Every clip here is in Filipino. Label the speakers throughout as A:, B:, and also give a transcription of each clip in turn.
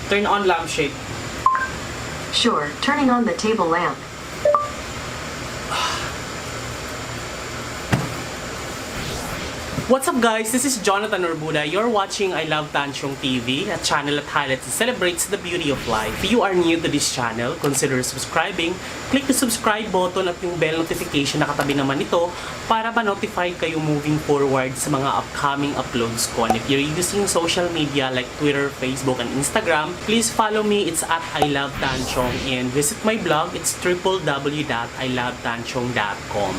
A: Turn on lampshade.
B: Sure, turning on the table lamp.
A: What's up guys? This is Jonathan Orbuda. You're watching I Love Tansyong TV, a channel that highlights and celebrates the beauty of life. If you are new to this channel, consider subscribing. Click the subscribe button at yung bell notification na katabi naman ito para ma-notify kayo moving forward sa mga upcoming uploads ko. And if you're using social media like Twitter, Facebook, and Instagram, please follow me. It's at I Love Tansyong and visit my blog. It's www.ilovetansyong.com.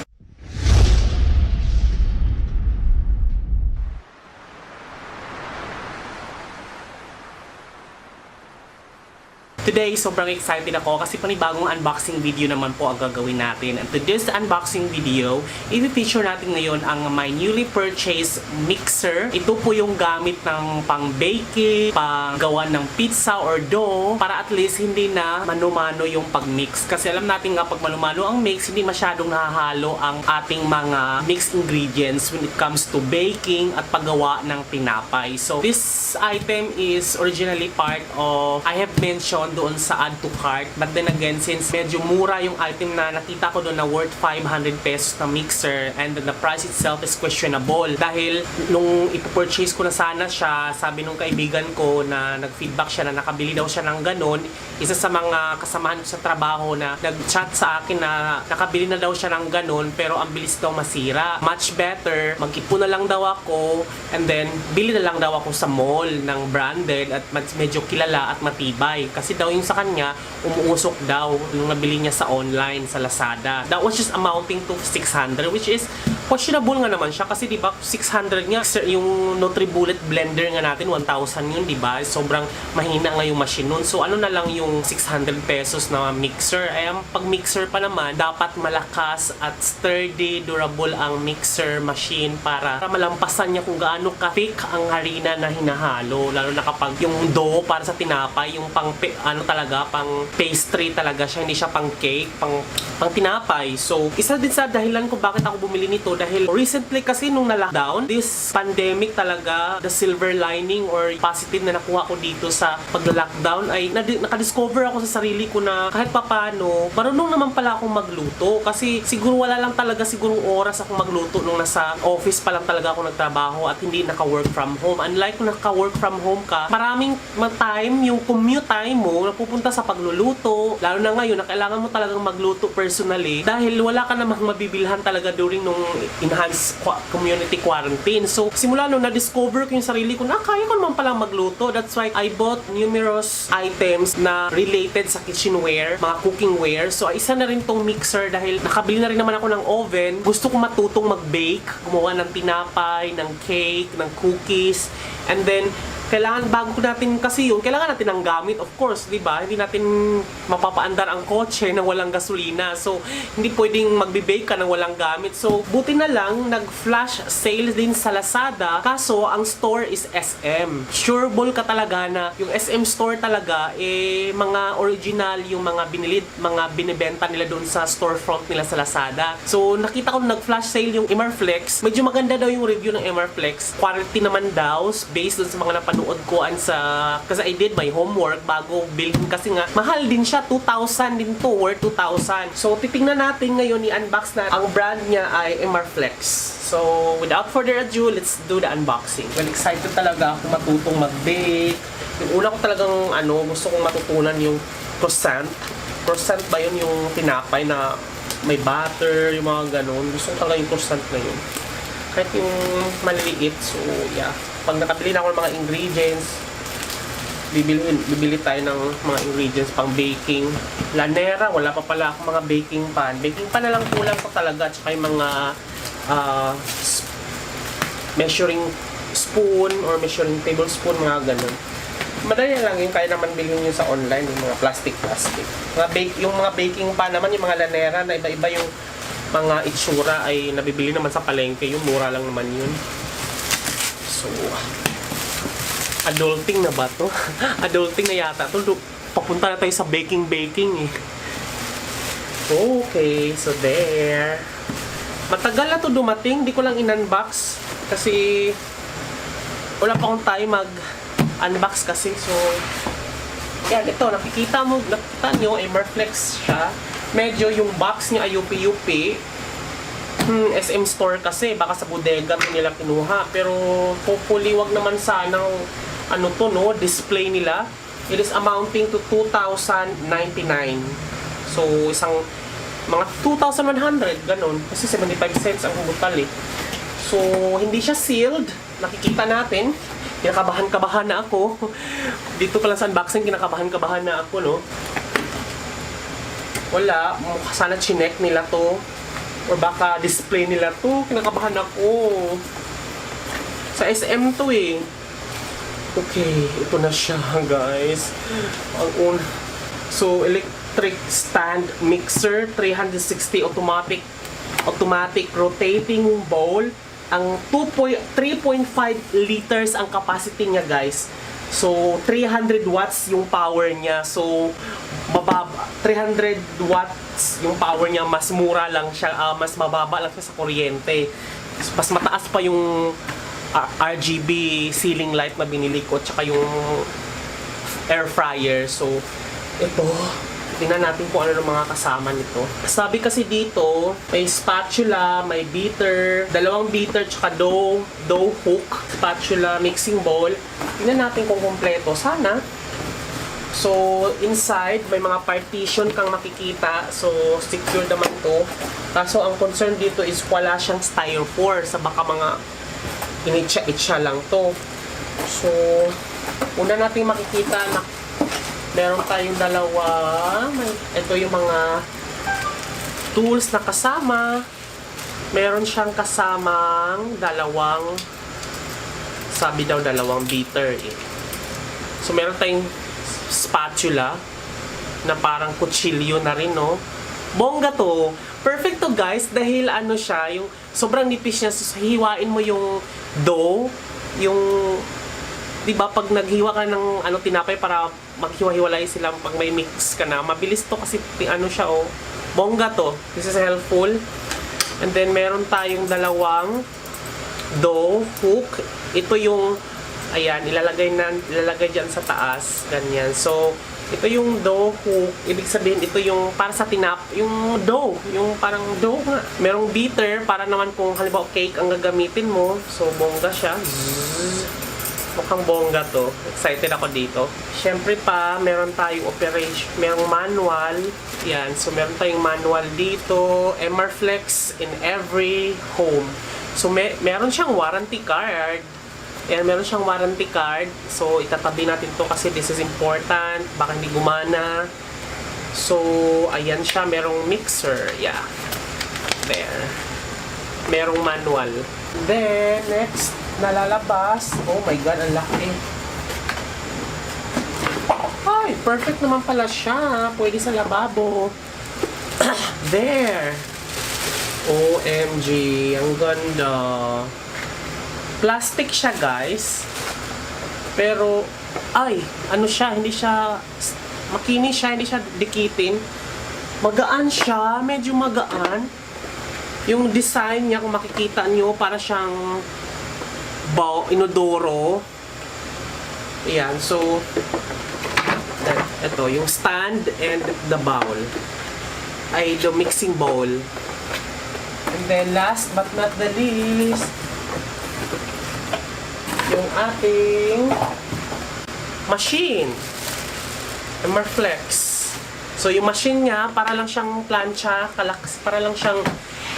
A: Today, sobrang excited ako kasi panibagong unboxing video naman po ang gagawin natin. And to this unboxing video, i-feature natin ngayon ang my newly purchased mixer. Ito po yung gamit ng pang-baking, pang-gawa ng pizza or dough para at least hindi na mano-mano yung pag-mix. Kasi alam natin nga pag mano-mano ang mix, hindi masyadong nahahalo ang ating mga mixed ingredients when it comes to baking at paggawa ng tinapay. So, this item is originally part of, I have mentioned doon sa add to cart, but then again, since medyo mura yung item na nakita ko doon na worth 500 pesos na mixer and the price itself is questionable dahil nung ipopurchase ko na sana siya, sabi nung kaibigan ko na nag-feedback siya na nakabili daw siya ng ganun, isa sa mga kasamahan ko sa trabaho na nag-chat sa akin na nakabili na daw siya ng ganun pero ang bilis daw masira. Much better, mag-ipon na lang daw ako and then bili na lang daw ako sa mall ng branded at medyo kilala at matibay kasi daw yung sa kanya, umuusok daw nung nabili niya sa online, sa Lazada. That was just amounting to 600, which is questionable nga naman siya kasi diba 600 nga, yung NutriBullet blender nga natin, 1,000 yun, diba? Sobrang mahina nga yung machine nun. So ano na lang yung 600 pesos na mixer? Ay, ang pag-mixer pa naman, dapat malakas at sturdy, durable ang mixer machine para malampasan niya kung gaano ka-thick ang harina na hinahalo. Lalo na kapag yung dough para sa tinapay, yung pang talaga, pang pastry talaga siya, hindi siya pang cake, pang tinapay. So, isa din sa dahilan kung bakit ako bumili nito dahil recently kasi nung na-lockdown, this pandemic talaga, the silver lining or positive na nakuha ko dito sa pag-lockdown ay nakadiscover ako sa sarili ko na kahit papano, marunong naman pala akong magluto kasi siguro wala lang talaga sigurong oras akong magluto nung nasa office pa lang talaga ako nagtrabaho at hindi naka-work from home. Unlike kung naka-work from home ka, maraming time, yung commute time mo napupunta sa pagluluto, lalo na ngayon na kailangan mo talagang magluto personally dahil wala ka namang mabibilhan talaga during nung enhanced community quarantine. So, simula nung na-discover ko yung sarili ko na kaya ko naman palang magluto. That's why I bought numerous items na related sa kitchenware, mga cookingware. So, isa na rin tong mixer dahil nakabili na rin naman ako ng oven. Gusto ko matutong mag-bake, gumawa ng tinapay, ng cake, ng cookies, and then kailangan bago natin kasi yun, kailangan natin ng gamit, of course, di ba? Hindi natin mapapaandar ang kotse nang walang gasolina. So, hindi pwedeng magbe-bake ka nang walang gamit. So, buti na lang, nag-flash sale din sa Lazada. Kaso, ang store is SM. Sureball ka talaga na yung SM store talaga, mga original, yung mga binibenta nila doon sa storefront nila sa Lazada. So, nakita ko nag-flash sale yung Emarflex. Medyo maganda daw yung review ng Emarflex. Quality naman daw, based doon sa mga napanood ko kasi I did my homework bago bilhin kasi nga mahal din siya, 2,000 din to, worth 2,000. So titingnan natin ngayon, i-unbox na. Ang brand niya ay Emarflex. So without further ado, let's do the unboxing. Well, excited talaga ako matutong mag-bake. Yung una ko talagang gusto kong matutunan yung croissant. Croissant ba yun, yung tinapay na may butter, yung mga ganun. Gusto ko talaga yung croissant na yun. Kahit yung maliliit. So yeah, pag nakabili na ako ng mga ingredients, bibili tayo ng mga ingredients pang baking. Lanera, wala pa pala ako mga baking pan. Baking pan na lang kulang ko talaga, at saka yung mga measuring spoon or measuring tablespoon, mga ganun. Madali lang yung kaya naman bilhin nyo sa online, yung mga plastic. Yung mga baking pan naman, yung mga lanera na iba-iba yung mga itsura ay nabibili naman sa palengke, yung mura lang naman yun. So, adulting na ba to? Adulting na yata to. Papunta na tayo sa baking eh. Okay, so there. Matagal na to dumating, di ko lang in-unbox kasi wala pa akong time mag-unbox kasi. So, Yan, ito, nakikita nyo, Emerflex siya. Medyo yung box niya ay UP-UP. SM store kasi, baka sa bodega mo nila kinuha. Pero, hopefully, wag naman sanang, display nila. It is amounting to 2,099. So, mga 2,100, ganun. Kasi 75 cents ang butal eh. So, hindi siya sealed. Nakikita natin. Kinakabahan-kabahan na ako. Dito pala sa unboxing, kinakabahan-kabahan na ako, no? Wala. Sana chinek nila to. Or baka display nila to. Kinakabahan ako. Sa SM to eh. Okay, ito na siya, guys. So, electric stand mixer, 360 automatic rotating bowl. Ang 3.5 liters ang capacity niya, guys. So, 300 watts yung power niya. So, 300 watts yung power niya. Mas mura lang siya, mas mababa lang siya sa kuryente. Mas mataas pa yung RGB ceiling light na binili ko, tsaka yung air fryer. So, ito, tingnan natin kung ano ng mga kasama nito. Sabi kasi dito, may spatula, may beater, 2 beater, tsaka dough hook, spatula, mixing bowl. Tingnan natin kung kompleto. Sana. So, inside, may mga partition kang makikita. So, secure naman to. Kaso, ang concern dito is wala siyang styrofoam. Sa baka mga initsa-itsa lang to. So, una natin makikita na meron tayong dalawa. Ito yung mga tools na kasama. Meron siyang kasamang sabi daw dalawang beater eh. So, meron tayong spatula na parang kutsilyo na rin, no? Bongga to. Perfect to, guys, dahil siya, yung sobrang nipis niya. So, hiwain mo yung dough, yung, di ba, pag naghiwa ka ng tinapay para maghiwa-hiwalay sila pag may mix ka na, mabilis to kasi siya, oh. Bongga to. This is helpful. And then, meron tayong 2 dough hook. Ito yung, ayan, ilalagay dyan sa taas. Ganyan. So, ito yung dough hook. Ibig sabihin, ito yung para sa yung dough. Yung parang dough nga. Merong beater para naman kung halimbawa cake ang gagamitin mo. So, bongga siya. Mukhang bongga to. Excited ako dito. Siyempre pa, meron tayong merong manual. Yan. So, meron tayong manual dito. Emerflex in every home. So, meron siyang warranty card. Ayan, meron siyang warranty card. So, itatabi natin to kasi this is important. Baka hindi gumana. So, ayan siya. Merong mixer. Yeah. There. Merong manual. Then, next, nalalabas. Oh my God, ang laki. Ay, perfect naman pala siya. Pwede sa lababo. There. OMG. Ang ganda. Plastic siya, guys. Pero, hindi siya, makinis siya, hindi siya dikitin. Magaan siya, medyo magaan. Yung design niya, kung makikita nyo, para siyang inodoro. Ayan, so, ito, yung stand and the bowl. The mixing bowl. And then, last but not the least, yung ating machine. Emerflex. So, yung machine niya, para lang siyang plancha. Para lang siyang,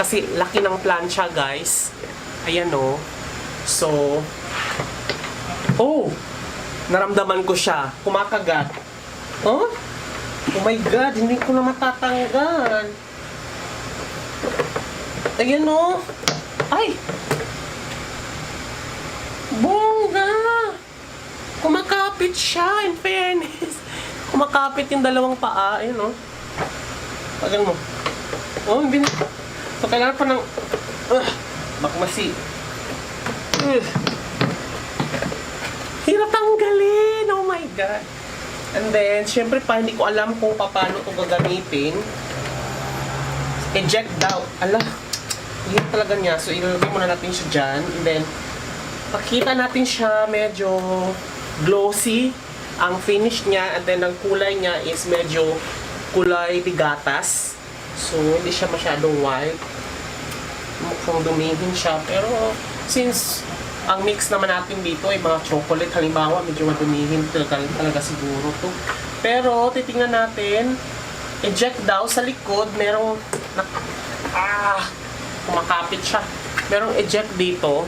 A: kasi laki ng plancha, guys. Ayan, o. So, naramdaman ko siya. Kumakagat. Oh my God, hindi ko na matatanggal. Ayan, o. Ay! Bongga! Kumakapit siya, in fairness. Kumakapit yung 2 paa. Ayun, oh. Tagal mo. Hindi na. So, kailangan pa ng makmasi. Hirap tanggalin. Oh my God. And then, syempre pa, hindi ko alam kung paano ito gagamitin. Eject out. Hirap talaga niya. So, ilalagay muna natin siya dyan. And then, pakita natin siya medyo glossy. Ang finish niya and then ang kulay niya is medyo kulay bigatas. So, hindi siya masyadong white. Mukhang dumihin siya. Pero, since ang mix naman natin dito ay mga chocolate, halimbawa, medyo madumihin talaga siguro to. Pero, titingnan natin, eject daw sa likod, merong, kumakapit siya. Merong eject dito.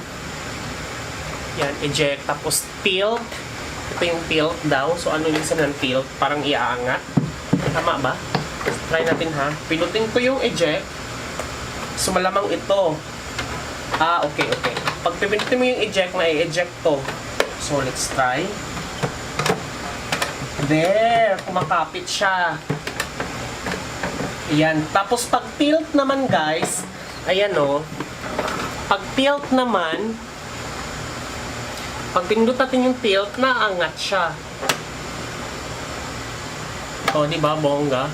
A: Yan, eject. Tapos, tilt. Ito yung tilt daw. So, ano yung isa ng tilt? Parang iaangat. Tama ba? Try natin ha. Pinutin ko yung eject. So, malamang ito. Okay. Pag pinutin mo yung eject, mai-eject to. So, let's try. There! Kumakapit siya. Ayan. Tapos, pag tilt naman, guys, ayan o. Pag tilt naman, pag pindot natin yung tilt, naangat siya. O, di ba, bongga?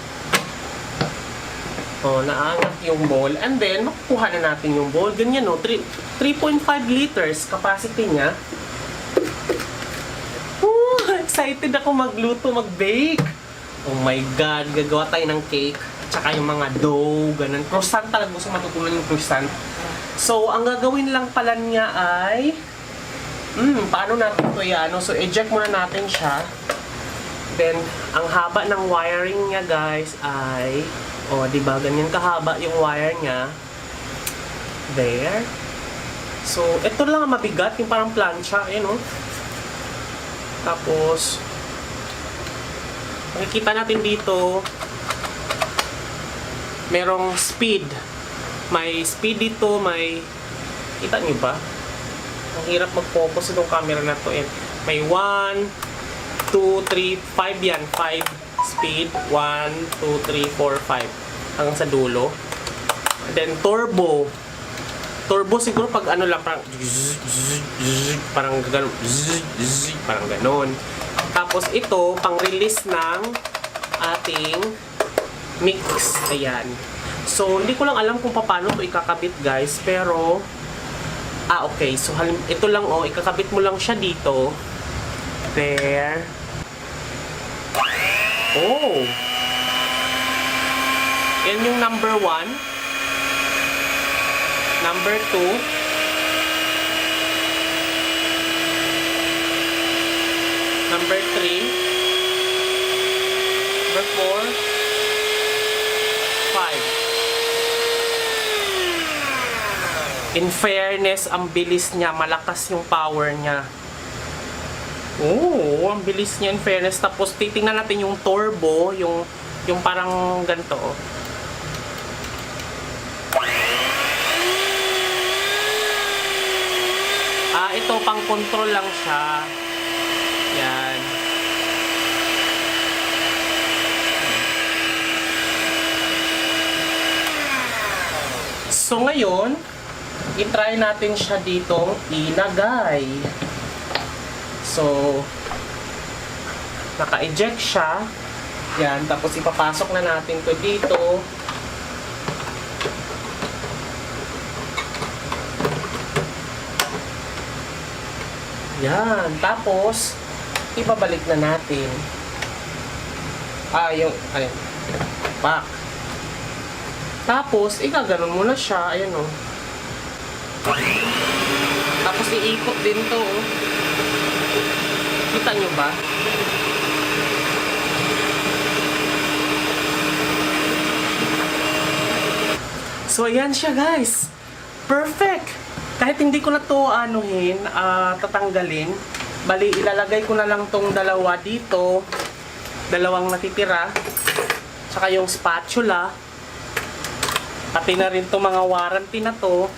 A: O, naangat yung bowl. And then, makukuha na natin yung bowl. Ganyan, o. 3.5 liters capacity niya. Excited ako magluto, mag-bake. Oh my God, gagawa tayo ng cake. Tsaka yung mga dough, ganun. Croissant talaga, gusto matutunan yung croissant. So, ang gagawin lang pala niya ay... paano natin ito yan? So, eject muna natin siya. Then, ang haba ng wiring niya, guys, ay... diba? Ganyan kahaba yung wire niya. There. So, ito lang ang mabigat. Yung parang plancha. Ayan, Tapos, makikita natin dito, merong speed. May speed dito, may... Kita niyo ba? Ang hirap mag-focus itong camera na to. May 1, 2, 3, 5 yan. 5 speed. 1, 2, 3, 4, 5. Hanggang sa dulo. And then turbo. Turbo siguro pag ano lang, parang gano'n. Parang gano'n. Tapos ito, pang release ng ating mix. Ayan. So, hindi ko lang alam kung paano ito ikakabit, guys. Pero, okay. So, ito lang, ikakabit mo lang siya dito. There. Oh! Yan yung number 1. Number 2. Number 3. Number 4. 5. In fairness, ang bilis niya. Malakas yung power niya. Oh, ang bilis niya in fairness. Tapos titingnan natin yung turbo, yung parang ganito. Ito pang control lang siya. Yan. So ngayon, i-try natin siya ditong ilagay. So, naka-eject siya. Yan, tapos ipapasok na natin to dito. Yan, tapos ibabalik na natin. Ayun. Back. Tapos, igaganon mo na siya. Ayan, Tapos, iikot din to, Kita nyo ba? So, ayan siya, guys. Perfect! Kahit hindi ko na to tatanggalin, bali ilalagay ko na lang tong dalawa dito, dalawang natitira, tsaka yung spatula, pati na rin tong mga warranty na to,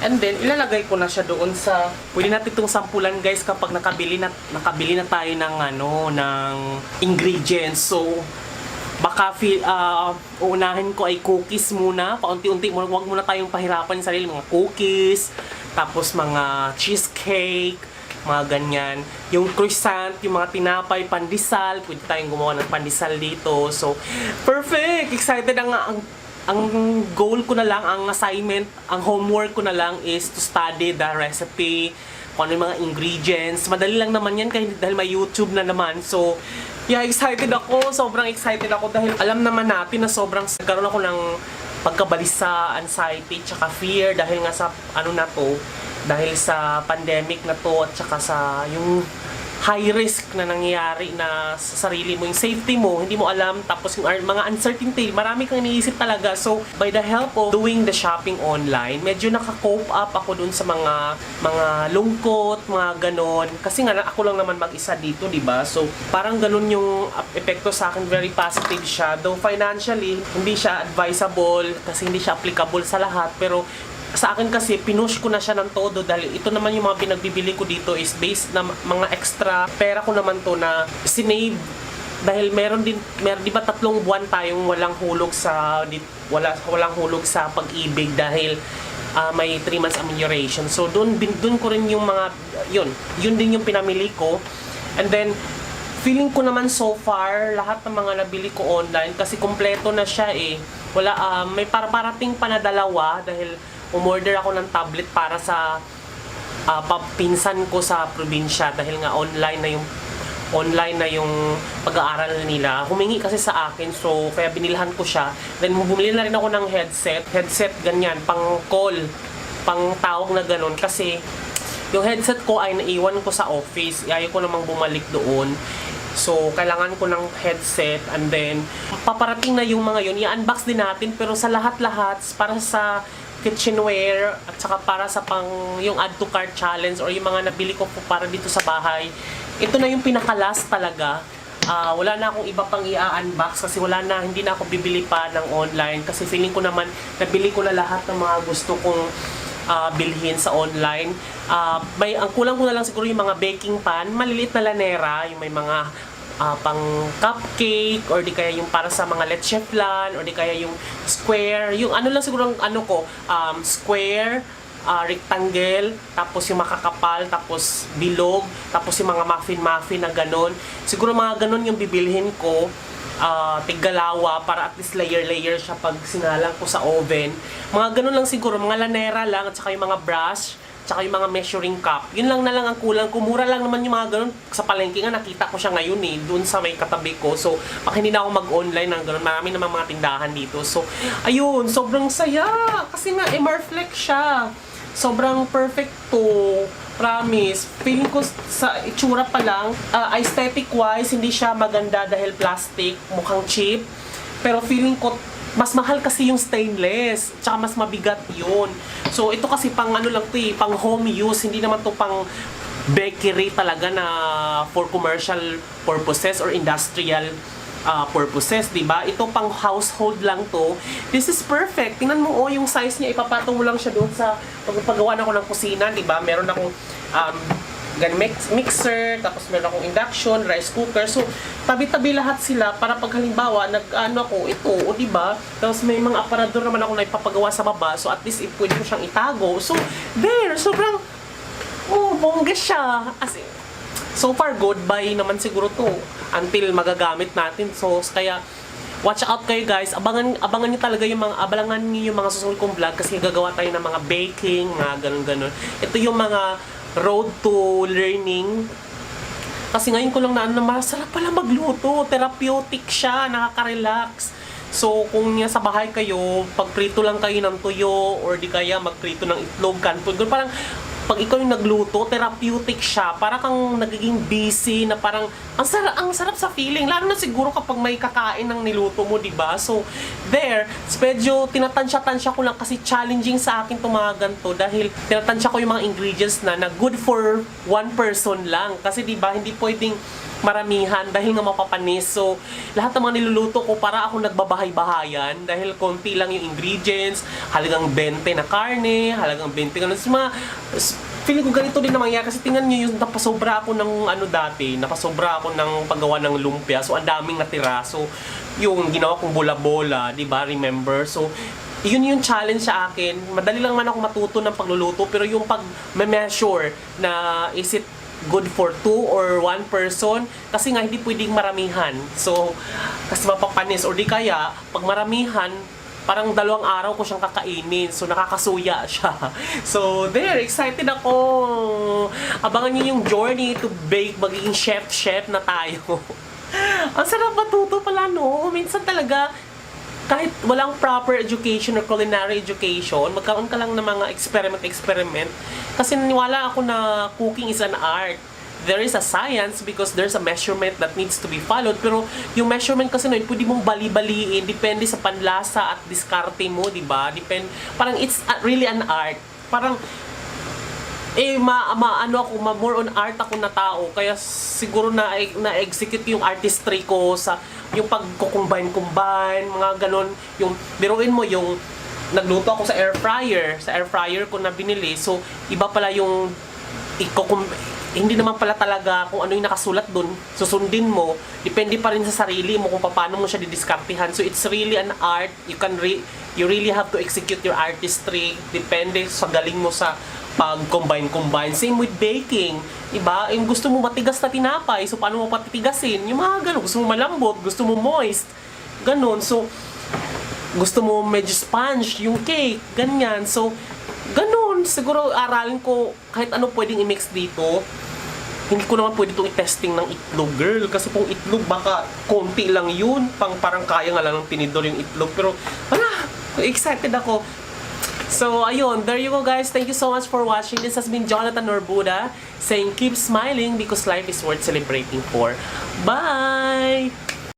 A: and then ilalagay ko na siya doon sa, pwede natin itong sampulan, guys, kapag nakabili na tayo ng ng ingredients. So baka uunahin ko ay cookies muna. Paunti-unti, huwag muna tayong pahirapan yung sarili. Mga cookies, tapos mga cheesecake, mga ganyan. Yung croissant, yung mga tinapay, pandesal. Pwede tayong gumawa ng pandesal dito. So, perfect! Excited ang goal ko na lang, ang assignment, ang homework ko na lang is to study the recipe. kung ano yung mga ingredients. Madali lang naman yan dahil may YouTube na naman. So, yeah, excited ako. Sobrang excited ako dahil alam naman natin na sobrang nagkaroon ako ng pagkabalisa, anxiety, tsaka fear dahil nga sa ano na to, dahil sa pandemic na to at tsaka sa yung high risk na nangyayari na sa sarili mo, yung safety mo, hindi mo alam, tapos yung mga uncertainty, marami kang iniisip talaga. So, by the help of doing the shopping online, medyo naka-cope up ako dun sa mga lungkot, mga ganon. Kasi nga, ako lang naman mag-isa dito, di ba? So, parang ganon yung epekto sa akin, very positive siya. Though financially, hindi siya advisable kasi hindi siya applicable sa lahat, pero sa akin kasi, pinush ko na siya ng todo dahil ito naman yung mga pinagbibili ko dito is based na mga extra pera ko naman to na sinave dahil meron di ba 3 buwan tayong walang hulog sa pag-ibig dahil may 3 months amelioration. So doon ko rin yung mga yun din yung pinamili ko. And then feeling ko naman so far lahat ng mga nabili ko online kasi kumpleto na siya may parating pa na 2 dahil umorder ako ng tablet para sa pinsan ko sa probinsya dahil nga online na yung pag-aaral nila. Humingi kasi sa akin, so kaya binilhan ko siya. Then bumili na rin ako ng headset ganyan, pang call, pang tawag na ganun kasi yung headset ko ay naiwan ko sa office. Ayaw ko namang bumalik doon. So, kailangan ko ng headset and then paparating na yung mga yun. I-unbox din natin pero sa lahat-lahat para sa kitchenware at saka para sa yung add to cart challenge or yung mga nabili ko po para dito sa bahay. Ito na yung pinaka-last talaga. Wala na akong iba pang i-unbox kasi hindi na ako bibili pa ng online kasi feeling ko naman nabili ko na lahat ng mga gusto kong bilhin sa online. Ang kulang ko na lang siguro yung mga baking pan, maliliit na lanera, yung may mga pang cupcake or di kaya yung para sa mga leche flan or di kaya yung square, yung ano lang siguro square, rectangle, tapos yung makakapal, tapos bilog, tapos yung mga muffin na ganon. Siguro mga ganon yung bibilhin ko, tiggalawa para at least layer siya pag sinalang ko sa oven. Mga ganon lang siguro, mga lanera lang at saka yung mga brush, tsaka yung mga measuring cup. Yun lang na lang ang kulang ko. Mura lang naman yung mga ganun. Sa palengke nga nakita ko siya ngayon doon sa may katabi ko. So, baka hindi na ako mag-online ng ganun. Marami namang mga tindahan dito. So, ayun, sobrang saya. Kasi nga, Emarflex siya. Sobrang perfecto. Promise. Feeling ko sa itsura pa lang, aesthetic-wise, hindi siya maganda dahil plastic. Mukhang cheap. Pero feeling ko, mas mahal kasi yung stainless, tsaka mas mabigat yun. So ito kasi pang ano lang to pang home use, hindi naman to pang bakery talaga na for commercial purposes or industrial purposes, di ba? Ito pang household lang to. This is perfect. Tingnan mo yung size niya, ipapatong mo lang siya doon sa paggawa na ko ng kusina, di ba? Meron akong mixer, tapos meron akong induction, rice cooker. So, tabi-tabi lahat sila para pag halimbawa, di ba? Tapos may mga aparador naman ako na ipapagawa sa baba. So, at least pwede ko siyang itago. So, there, sobrang, bongga siya. As in, so far, goodbye naman siguro to until magagamit natin. So, kaya, watch out kayo guys. Abangan niyo talaga yung mga susunod kong vlog kasi gagawa tayo ng mga baking, mga ganun-ganun. Ito yung mga road to learning. Kasi ngayon ko lang na masarap pala magluto. Therapeutic siya, nakaka-relax. So, kung sa bahay kayo, pagprito lang kayo ng tuyo or di kaya magprito ng itlog, kanton, parang pag ikaw yung nagluto, therapeutic siya. Para kang nagiging busy na parang ang sarap sa feeling. Lalo na siguro kapag may kakain ng niluto mo, di ba? So, there, medyo tinatansya-tansya ko lang kasi challenging sa akin itong mga ganito dahil tinatansya ko yung mga ingredients na good for one person lang. Kasi di ba, hindi pwedeng maramihan dahil nga mapapanis. So, lahat ng mga niluluto ko para ako nagbabahay-bahayan dahil konti lang yung ingredients, halagang 20 na karne, halagang 20 ganun. So, feeling ko ganito din na mangyayari kasi tingnan nyo yung napasobra ako ng napasobra ako ng paggawa ng lumpia. So, ang daming natira. So, yung ginawa kong bola-bola, di ba? Remember? So, yun yung challenge sa akin. Madali lang man ako matuto ng pagluluto pero yung pag-measure na is it good for 2 or 1 person kasi nga hindi pwedeng maramihan. So, kasi mapapanis or di kaya pag maramihan parang 2 araw ko siyang kakainin. So, nakakasuya siya. So, there, excited ako. Abangan niyo yung journey to bake, magiging chef na tayo. Ang sarap matuto pala, no? Minsan talaga, kahit walang proper education or culinary education, magkaroon ka lang ng mga experiment. Kasi naniwala ako na cooking is an art. There is a science because there's a measurement that needs to be followed. Pero yung measurement kasi nun, pwede mong bali-baliin. Depende sa panlasa at diskarte mo, di ba? Parang it's really an art. Parang, more on art ako na tao. Kaya siguro na-execute yung artistry ko sa yung pagkukumbine, mga ganon. Yung, biruin mo yung, nagluto ako sa air fryer ko na binili. So, iba pala yung hindi naman pala talaga kung ano yung nakasulat dun, susundin mo, depende pa rin sa sarili mo kung paano mo siya didiskartehan. So it's really an art. You really have to execute your artistry, depende sa galing mo sa pag-combine. Same with baking, diba? Yung gusto mo matigas na tinapay, so paano mo patitigasin? Yung mga ganun, gusto mo malambot, gusto mo moist, ganun. So gusto mo medyo sponge yung cake, ganyan. So ganun, siguro aralin ko kahit ano pwedeng i-mix dito. Hindi ko naman pwede itong i-testing ng itlog, girl. Kasi kung itlog, baka konti lang yun. Parang kaya nga lang ng tinidor yung itlog. Pero, excited ako. So, ayun. There you go, guys. Thank you so much for watching. This has been Jonathan Norbuda saying, keep smiling because life is worth celebrating for. Bye!